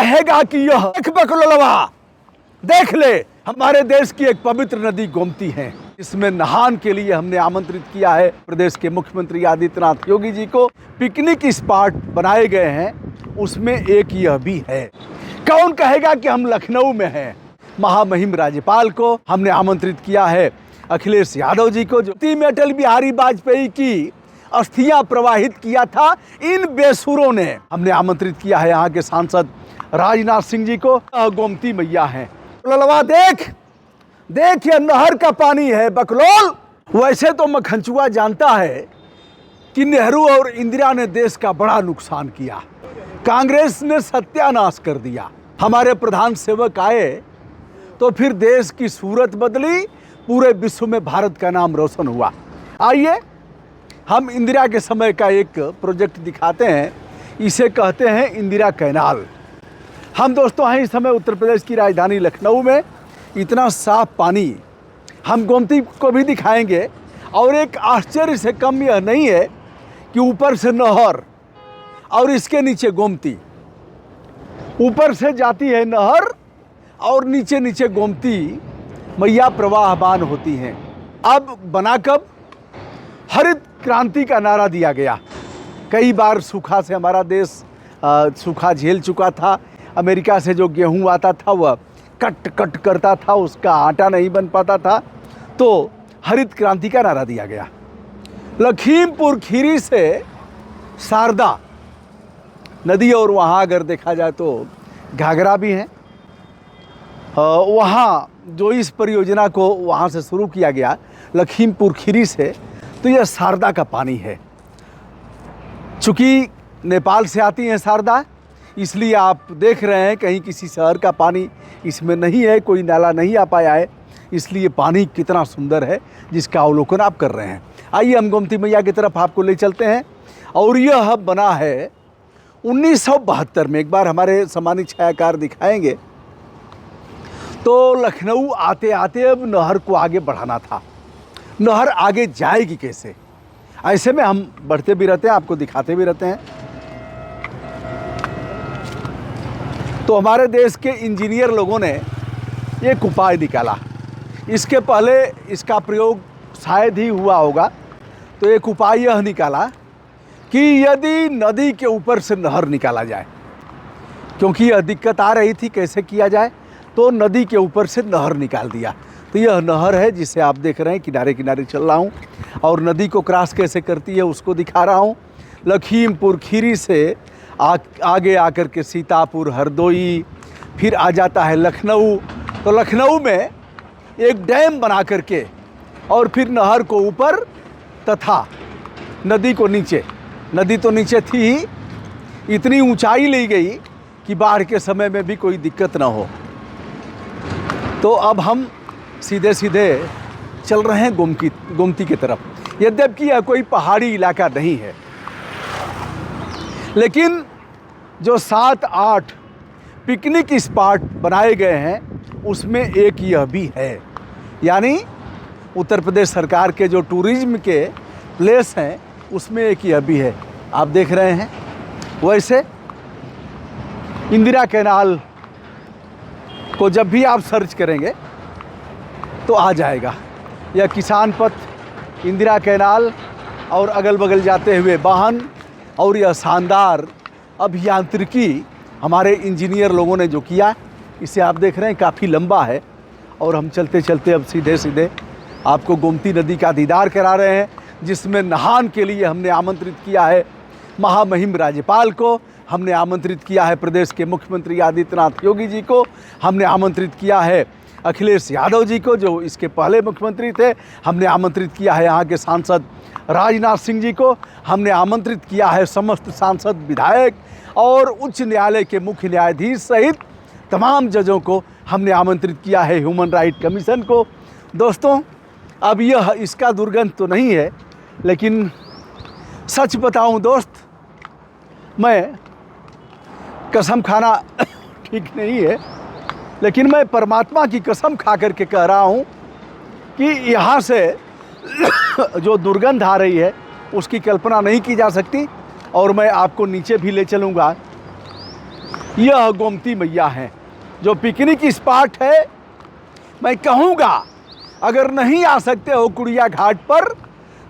कहेगा कि यह एक बकलोलवा देख ले, हमारे देश की एक पवित्र नदी गोमती है। इसमें नहान के लिए हमने आमंत्रित किया है प्रदेश के मुख्यमंत्री आदित्यनाथ योगी जी को। पिकनिक स्पॉट बनाए गए हैं, उसमें एक यह भी है। कौन कहेगा कि हम लखनऊ में हैं। महामहिम राज्यपाल को हमने आमंत्रित किया है, अखिलेश यादव जी को, जो अटल बिहारी वाजपेयी की अस्थियां प्रवाहित किया था इन बेसुरों ने। हमने आमंत्रित किया है यहाँ के सांसद राजनाथ सिंह जी को। गोमती मैया है। बकलोलवा देख देख, ये नहर का पानी है बकलोल। वैसे तो मखनचुआ जानता है कि नेहरू और इंदिरा ने देश का बड़ा नुकसान किया, कांग्रेस ने सत्यानाश कर दिया। हमारे प्रधान सेवक आए तो फिर देश की सूरत बदली, पूरे विश्व में भारत का नाम रोशन हुआ। आइए हम इंदिरा के समय का एक प्रोजेक्ट दिखाते हैं, इसे कहते हैं इंदिरा कैनाल। हम दोस्तों हैं इस समय उत्तर प्रदेश की राजधानी लखनऊ में। इतना साफ पानी हम गोमती को भी दिखाएंगे। और एक आश्चर्य से कम यह नहीं है कि ऊपर से नहर और इसके नीचे गोमती, ऊपर से जाती है नहर और नीचे नीचे गोमती मैया प्रवाहमान होती हैं। अब बना कब? हरित क्रांति का नारा दिया गया। कई बार सूखा से हमारा देश सूखा झेल चुका था। अमेरिका से जो गेहूं आता था वह कट कट करता था, उसका आटा नहीं बन पाता था, तो हरित क्रांति का नारा दिया गया। लखीमपुर खीरी से शारदा नदी, और वहाँ अगर देखा जाए तो घाघरा भी है। वहाँ जो इस परियोजना को वहाँ से शुरू किया गया लखीमपुर खीरी से, तो यह शारदा का पानी है। चूँकि नेपाल से आती है शारदा, इसलिए आप देख रहे हैं कहीं किसी शहर का पानी इसमें नहीं है, कोई नाला नहीं आ पाया है। इसलिए पानी कितना सुंदर है जिसका अवलोकन आप कर रहे हैं। आइए हम गोमती मैया की तरफ आपको ले चलते हैं। और यह बना है 1972 में। एक बार हमारे सम्मानित छायाकार दिखाएंगे। तो लखनऊ आते आते अब नहर को आगे बढ़ाना था। नहर आगे जाएगी कैसे? ऐसे में हम बढ़ते भी रहते हैं, आपको दिखाते भी रहते हैं। तो हमारे देश के इंजीनियर लोगों ने एक उपाय निकाला। इसके पहले इसका प्रयोग शायद ही हुआ होगा। तो एक उपाय यह निकाला कि यदि नदी के ऊपर से नहर निकाला जाए, क्योंकि यह दिक्कत आ रही थी कैसे किया जाए, तो नदी के ऊपर से नहर निकाल दिया। तो यह नहर है जिसे आप देख रहे हैं, किनारे किनारे चल रहा हूँ और नदी को क्रॉस कैसे करती है उसको दिखा रहा हूँ। लखीमपुर खीरी से आगे आकर के सीतापुर, हरदोई, फिर आ जाता है लखनऊ। तो लखनऊ में एक डैम बना करके और फिर नहर को ऊपर तथा नदी को नीचे, नदी तो नीचे थी ही, इतनी ऊंचाई ली गई कि बाढ़ के समय में भी कोई दिक्कत ना हो। तो अब हम सीधे सीधे चल रहे हैं गोमती की तरफ। यद्यपि यह कोई पहाड़ी इलाका नहीं है, लेकिन जो 7-8 पिकनिक स्पॉट बनाए गए हैं उसमें एक यह भी है। यानी उत्तर प्रदेश सरकार के जो टूरिज्म के प्लेस हैं उसमें एक यह भी है। आप देख रहे हैं। वैसे इंदिरा कैनाल को जब भी आप सर्च करेंगे तो आ जाएगा। यह किसान पथ, इंदिरा कैनाल और अगल बगल जाते हुए वाहन, और यह शानदार अभियांत्रिकी हमारे इंजीनियर लोगों ने जो किया, इसे आप देख रहे हैं काफ़ी लंबा है। और हम चलते चलते अब सीधे सीधे आपको गोमती नदी का दीदार करा रहे हैं, जिसमें नहान के लिए हमने आमंत्रित किया है महामहिम राज्यपाल को, हमने आमंत्रित किया है प्रदेश के मुख्यमंत्री आदित्यनाथ योगी जी को, हमने आमंत्रित किया है अखिलेश यादव जी को जो इसके पहले मुख्यमंत्री थे, हमने आमंत्रित किया है यहाँ के सांसद राजनाथ सिंह जी को, हमने आमंत्रित किया है समस्त सांसद, विधायक और उच्च न्यायालय के मुख्य न्यायाधीश सहित तमाम जजों को हमने आमंत्रित किया है, ह्यूमन राइट कमीशन को। दोस्तों, अब यह इसका दुर्गंध तो नहीं है, लेकिन सच बताऊं दोस्त, मैं कसम खाना ठीक नहीं है, लेकिन मैं परमात्मा की कसम खा करके कह रहा हूं कि यहाँ से जो दुर्गंध आ रही है उसकी कल्पना नहीं की जा सकती। और मैं आपको नीचे भी ले चलूँगा। यह गोमती मैया है जो पिकनिक स्पॉट है। मैं कहूँगा अगर नहीं आ सकते हो कुड़िया घाट पर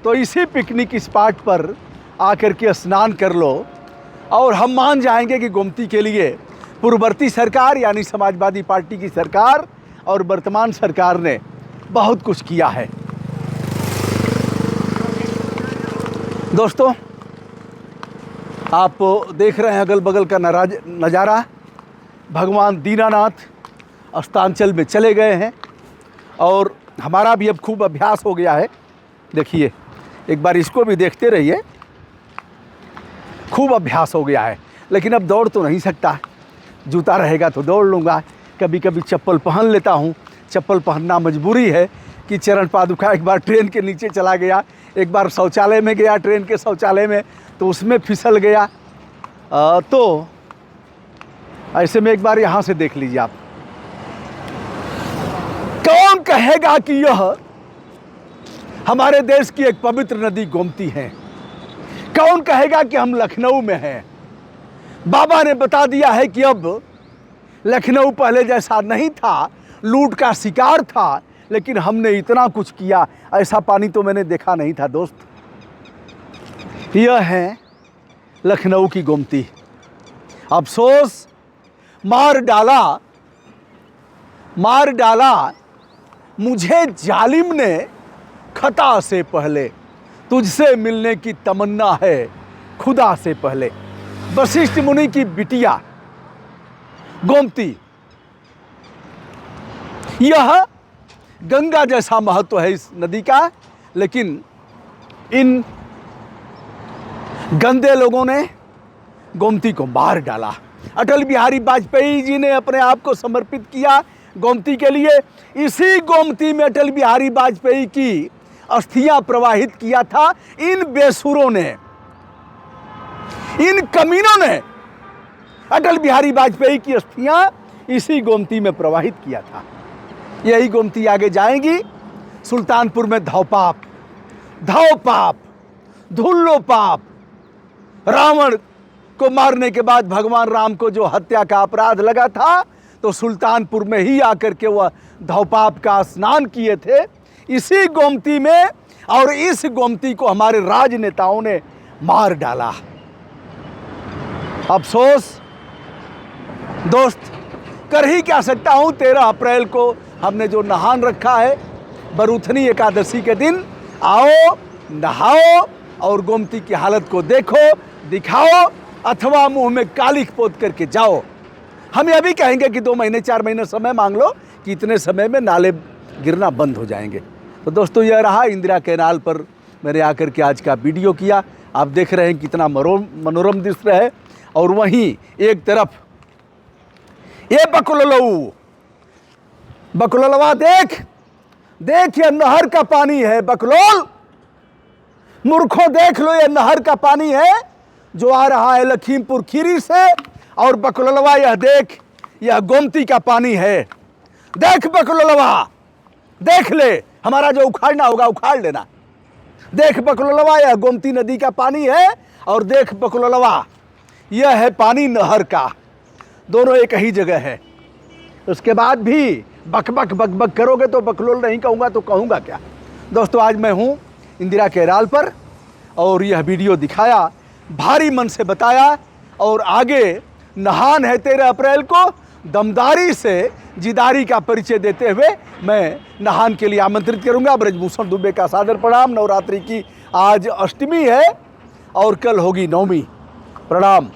तो इसी पिकनिक स्पॉट पर आकर के स्नान कर लो और हम मान जाएंगे कि गोमती के लिए पूर्ववर्ती सरकार यानी समाजवादी पार्टी की सरकार और वर्तमान सरकार ने बहुत कुछ किया है। दोस्तों, आप देख रहे हैं अगल बगल का नज़ारा। भगवान दीनानाथ अस्तांचल में चले गए हैं और हमारा भी अब खूब अभ्यास हो गया है। देखिए, एक बार इसको भी देखते रहिए। खूब अभ्यास हो गया है, लेकिन अब दौड़ तो नहीं सकता। जूता रहेगा तो दौड़ लूँगा। कभी कभी चप्पल पहन लेता हूँ। चप्पल पहनना मजबूरी है कि चरण पादुका एक बार ट्रेन के नीचे चला गया, एक बार शौचालय में गया, ट्रेन के शौचालय में, तो उसमें फिसल गया। तो ऐसे में एक बार यहाँ से देख लीजिए आप। कौन कहेगा कि यह हमारे देश की एक पवित्र नदी गोमती है? कौन कहेगा कि हम लखनऊ में हैं? बाबा ने बता दिया है कि अब लखनऊ पहले जैसा नहीं था, लूट का शिकार था, लेकिन हमने इतना कुछ किया, ऐसा पानी तो मैंने देखा नहीं था दोस्त। यह है लखनऊ की गोमती। अफसोस, मार डाला मुझे जालिम ने खता से पहले, तुझसे मिलने की तमन्ना है खुदा से पहले। वशिष्ठ मुनि की बिटिया गोमती, यह गंगा जैसा महत्व है इस नदी का, लेकिन इन गंदे लोगों ने गोमती को मार डाला। अटल बिहारी वाजपेयी जी ने अपने आप को समर्पित किया गोमती के लिए। इसी गोमती में अटल बिहारी वाजपेयी की अस्थियां प्रवाहित किया था इन बेसुरों ने, इन कमीनों ने। अटल बिहारी वाजपेयी की अस्थियां इसी गोमती में प्रवाहित किया था। यही गोमती आगे जाएंगी सुल्तानपुर में धौ पाप, धुल्लो पाप। रावण को मारने के बाद भगवान राम को जो हत्या का अपराध लगा था, तो सुल्तानपुर में ही आकर के वह धौ पाप का स्नान किए थे इसी गोमती में, और इस गोमती को हमारे राजनेताओं ने मार डाला। अफसोस दोस्त, कर ही क्या सकता हूं। 13 अप्रैल को हमने जो नहान रखा है, बरूथनी एकादशी के दिन आओ, नहाओ और गोमती की हालत को देखो, दिखाओ, अथवा मुंह में कालिख पोत करके जाओ। हम यह भी कहेंगे कि 2 महीने 4 महीने समय मांग लो कि इतने समय में नाले गिरना बंद हो जाएंगे। तो दोस्तों, यह रहा इंदिरा कैनाल पर मैंने आकर के आज का वीडियो किया। आप देख रहे हैं कितना मनोरम दृश्य है। और वहीं एक तरफ ये बकलोलवा देख, ये नहर का पानी है। बकलोल मूर्खों, देख लो, ये नहर का पानी है जो आ रहा है लखीमपुर खीरी से। और बकलोलवा, यह देख, यह गोमती का पानी है। देख बकलोलवा, देख ले, हमारा जो उखाड़ना होगा उखाड़ लेना। देख बकलोलवा, यह गोमती नदी का पानी है। और देख बकलोलवा, यह है पानी नहर का। दोनों एक ही जगह है। उसके बाद भी बक करोगे तो बकलोल नहीं कहूँगा तो कहूँगा क्या। दोस्तों, आज मैं हूँ इंदिरा कैनाल पर और यह वीडियो दिखाया, भारी मन से बताया। और आगे नहान है 13 अप्रैल को, दमदारी से जिदारी का परिचय देते हुए मैं नहान के लिए आमंत्रित करूंगा। ब्रजभूषण दुबे का सादर प्रणाम। नवरात्रि की आज अष्टमी है और कल होगी नवमी। प्रणाम।